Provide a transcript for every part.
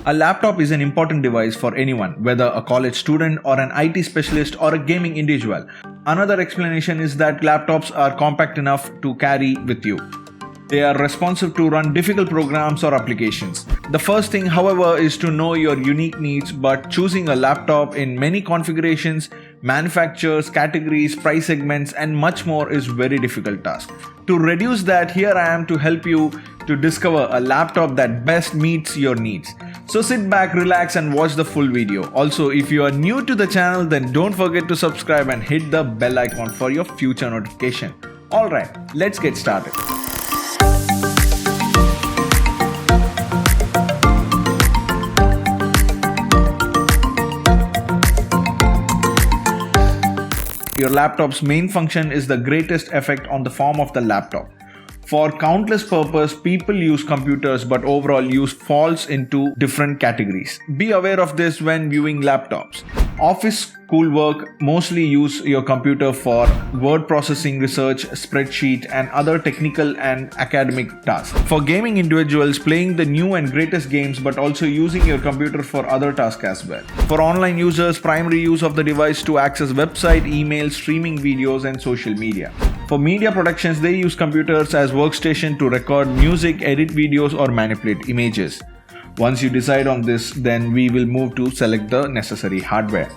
A laptop is an important device for anyone, whether a college student or an IT specialist or a gaming individual. Another explanation is that laptops are compact enough to carry with you. They are responsive to run difficult programs or applications. The first thing, however, is to know your unique needs, but choosing a laptop in many configurations, manufacturers, categories, price segments, and much more is very difficult task. To reduce that, here I am to help you to discover a laptop that best meets your needs. So sit back, relax, and watch the full video. Also, if you are new to the channel, then don't forget to subscribe and hit the bell icon for your future notification. Alright, let's get started. Your laptop's main function is the greatest effect on the form of the laptop. For countless purposes, people use computers, but overall use falls into different categories. Be aware of this when viewing laptops. Office schoolwork mostly use your computer for word processing, research, spreadsheet, and other technical and academic tasks. For gaming individuals, playing the new and greatest games, but also using your computer for other tasks as well. For online users, primary use of the device to access website, email, streaming videos, and social media. For media productions, they use computers as workstation to record music, edit videos, or manipulate images. Once you decide on this, then we will move to select the necessary hardware.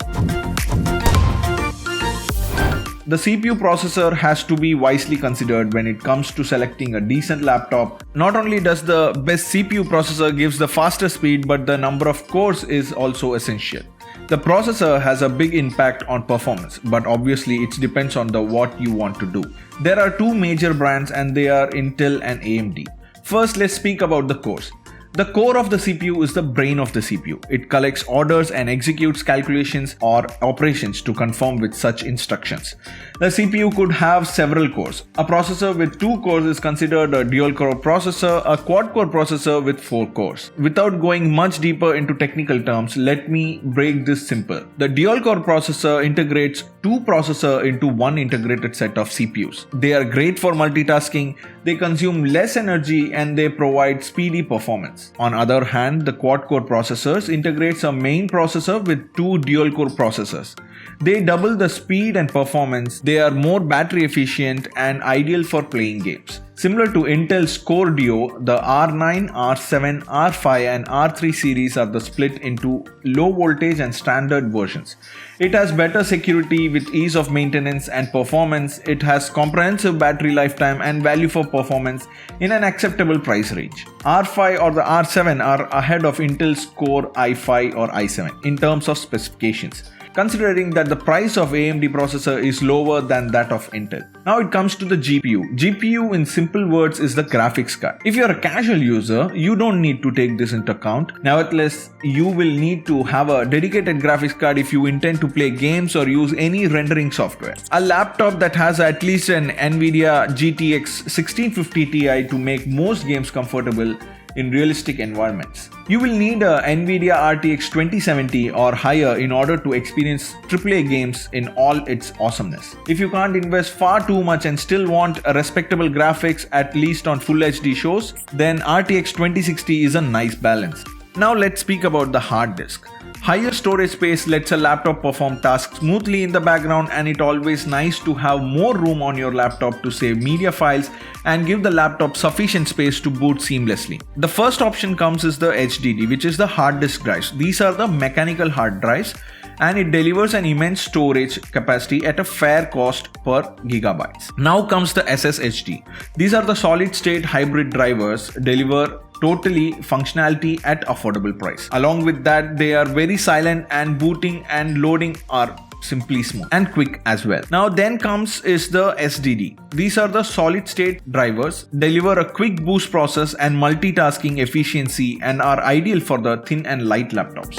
The CPU processor has to be wisely considered when it comes to selecting a decent laptop. Not only does the best CPU processor gives the fastest speed, but the number of cores is also essential. The processor has a big impact on performance, but obviously it depends on what you want to do. There are two major brands, and they are Intel and AMD. First, let's speak about the cores. The core of the CPU is the brain of the CPU. It collects orders and executes calculations or operations to conform with such instructions. The CPU could have several cores. A processor with 2 cores is considered a dual-core processor, a quad-core processor with 4 cores. Without going much deeper into technical terms, let me break this simple. The dual-core processor integrates 2 processors into one integrated set of CPUs. They are great for multitasking, they consume less energy, and they provide speedy performance. On the other hand, the quad-core processors integrates a main processor with 2 dual-core processors. They double the speed and performance, they are more battery efficient and ideal for playing games. Similar to Intel's Core Duo, the R9, R7, R5 and R3 series are the split into low voltage and standard versions. It has better security with ease of maintenance and performance. It has comprehensive battery lifetime and value for performance in an acceptable price range. R5 or the R7 are ahead of Intel's Core i5 or i7 in terms of specifications, considering that the price of AMD processor is lower than that of Intel. Now it comes to the GPU. GPU in simple words is the graphics card. If you're a casual user, you don't need to take this into account. Nevertheless, you will need to have a dedicated graphics card if you intend to play games or use any rendering software. A laptop that has at least an NVIDIA GTX 1650 Ti to make most games comfortable in realistic environments. You will need a NVIDIA RTX 2070 or higher in order to experience AAA games in all its awesomeness. If you can't invest far too much and still want a respectable graphics, at least on Full HD shows, then RTX 2060 is a nice balance. Now let's speak about the hard disk. Higher storage space lets a laptop perform tasks smoothly in the background, and it's always nice to have more room on your laptop to save media files and give the laptop sufficient space to boot seamlessly. The first option comes is the HDD, which is the hard disk drives. These are the mechanical hard drives, and it delivers an immense storage capacity at a fair cost per gigabytes. Now comes the SSHD. These are the solid state hybrid drivers, deliver totally functionality at affordable price. Along with that, they are very silent and booting and loading are simply smooth and quick as well. Now then comes is the SDD. These are the solid state drivers, deliver a quick boost process and multitasking efficiency, and are ideal for the thin and light laptops.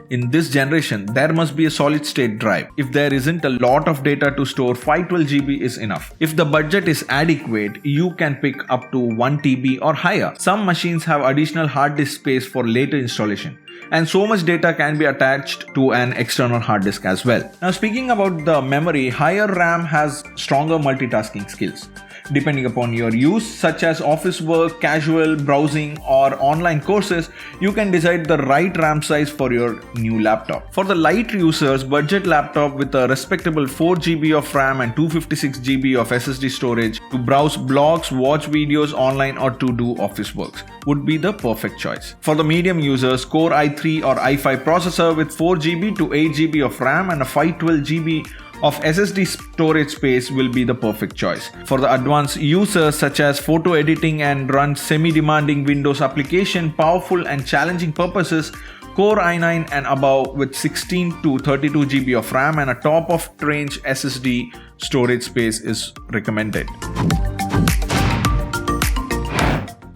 In this generation, there must be a solid state drive. If there isn't a lot of data to store, 512 GB is enough. If the budget is adequate, you can pick up to 1 TB or higher. Some machines have additional hard disk space for later installation, and so much data can be attached to an external hard disk as well. Now speaking about the memory, higher RAM has stronger multitasking skills. Depending upon your use, such as office work, casual, browsing, or online courses, you can decide the right RAM size for your new laptop. For the light users, budget laptop with a respectable 4GB of RAM and 256GB of SSD storage to browse blogs, watch videos online, or to do office works would be the perfect choice. For the medium users, Core i3 or i5 processor with 4GB to 8GB of RAM and a 512GB of SSD storage space will be the perfect choice. For the advanced users such as photo editing and run semi-demanding Windows application, powerful and challenging purposes, Core i9 and above with 16 to 32GB of RAM and a top of range SSD storage space is recommended.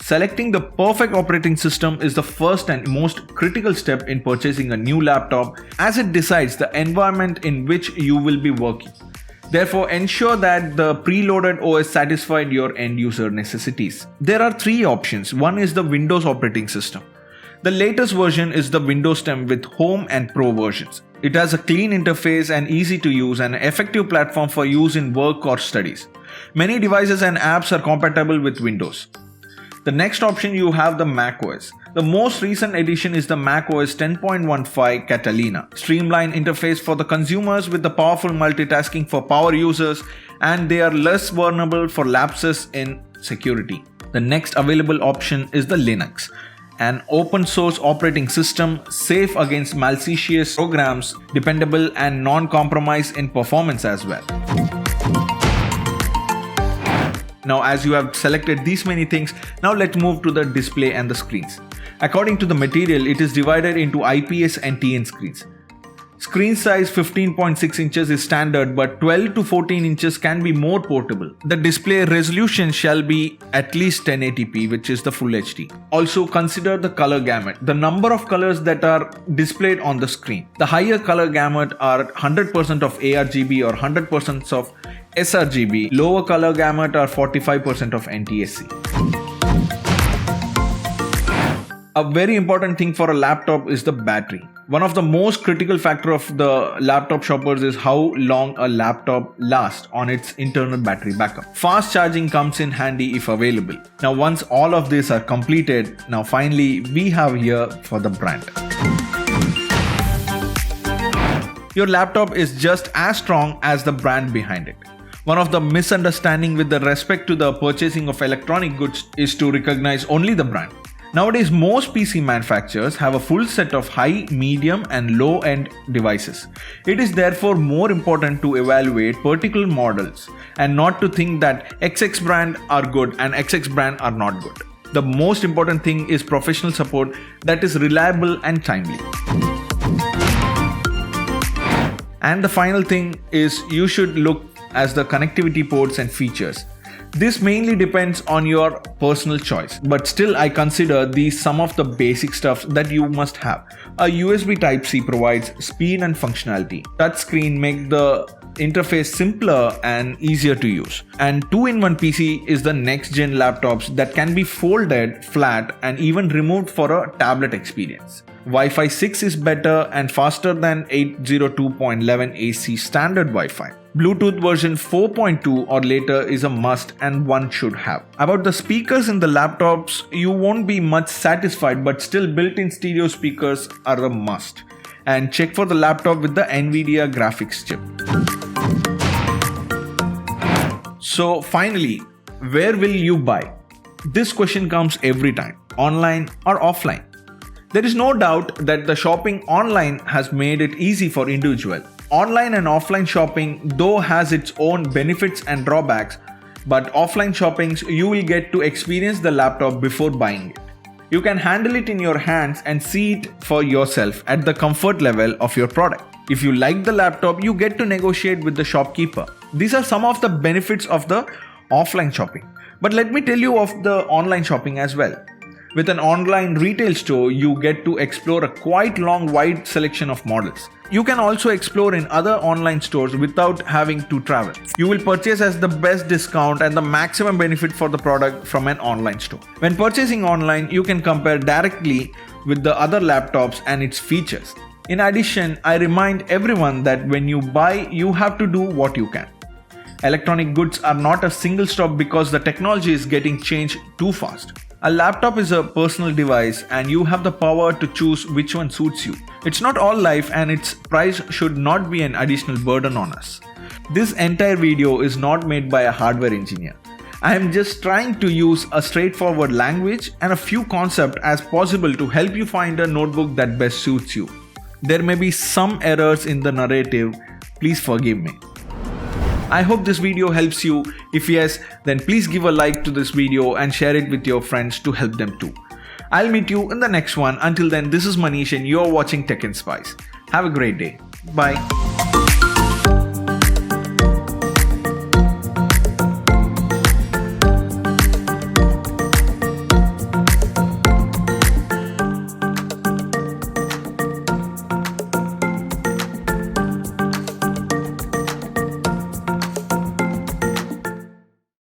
Selecting the perfect operating system is the first and most critical step in purchasing a new laptop, as it decides the environment in which you will be working. Therefore, ensure that the preloaded OS satisfied your end user necessities. There are three options. One is the Windows operating system. The latest version is the Windows 10 with Home and Pro versions. It has a clean interface and easy to use and an effective platform for use in work or studies. Many devices and apps are compatible with Windows. The next option, you have the Mac OS. The most recent addition is the Mac OS 10.15 Catalina. Streamlined interface for the consumers with the powerful multitasking for power users, and they are less vulnerable for lapses in security. The next available option is the Linux, an open source operating system safe against malicious programs, dependable and non-compromised in performance as well. Now, as you have selected these many things, now let's move to the display and the screens. According to the material, it is divided into IPS and TN screens. Screen size 15.6 inches is standard, but 12 to 14 inches can be more portable. The display resolution shall be at least 1080p, which is the full HD. Also consider the color gamut, the number of colors that are displayed on the screen. The higher color gamut are 100% of ARGB or 100% of sRGB. Lower color gamut are 45% of NTSC. A very important thing for a laptop is the battery. One of the most critical factor of the laptop shoppers is how long a laptop lasts on its internal battery backup. Fast charging comes in handy if available. Now, once all of these are completed, now finally we have here for the brand. Your laptop is just as strong as the brand behind it. One of the misunderstanding with the respect to the purchasing of electronic goods is to recognize only the brand. Nowadays, most PC manufacturers have a full set of high, medium and low-end devices. It is therefore more important to evaluate particular models and not to think that XX brand are good and XX brand are not good. The most important thing is professional support that is reliable and timely. And the final thing is you should look at the connectivity ports and features. This mainly depends on your personal choice, but still I consider these some of the basic stuff that you must have. A USB Type-C provides speed and functionality. Touchscreen makes the interface simpler and easier to use. And 2-in-1 PC is the next gen laptops that can be folded flat and even removed for a tablet experience. Wi-Fi 6 is better and faster than 802.11 AC standard Wi-Fi. Bluetooth version 4.2 or later is a must and one should have. About the speakers in the laptops, you won't be much satisfied, but still built-in stereo speakers are a must. And check for the laptop with the NVIDIA graphics chip. So finally, where will you buy? This question comes every time, online or offline. There is no doubt that the shopping online has made it easy for individuals. Online and offline shopping though has its own benefits and drawbacks, but offline shoppings you will get to experience the laptop before buying it. You can handle it in your hands and see it for yourself at the comfort level of your product. If you like the laptop, you get to negotiate with the shopkeeper. These are some of the benefits of the offline shopping. But let me tell you of the online shopping as well. With an online retail store, you get to explore a quite long wide selection of models. You can also explore in other online stores without having to travel. You will purchase as the best discount and the maximum benefit for the product from an online store. When purchasing online, you can compare directly with the other laptops and its features. In addition, I remind everyone that when you buy, you have to do what you can. Electronic goods are not a single stop because the technology is getting changed too fast. A laptop is a personal device and you have the power to choose which one suits you. It's not all life and its price should not be an additional burden on us. This entire video is not made by a hardware engineer. I am just trying to use a straightforward language and a few concepts as possible to help you find a notebook that best suits you. There may be some errors in the narrative, please forgive me. I hope this video helps you. If yes, then please give a like to this video and share it with your friends to help them too. I'll meet you in the next one. Until then, this is Manish and you're watching Technspice. Have a great day. Bye.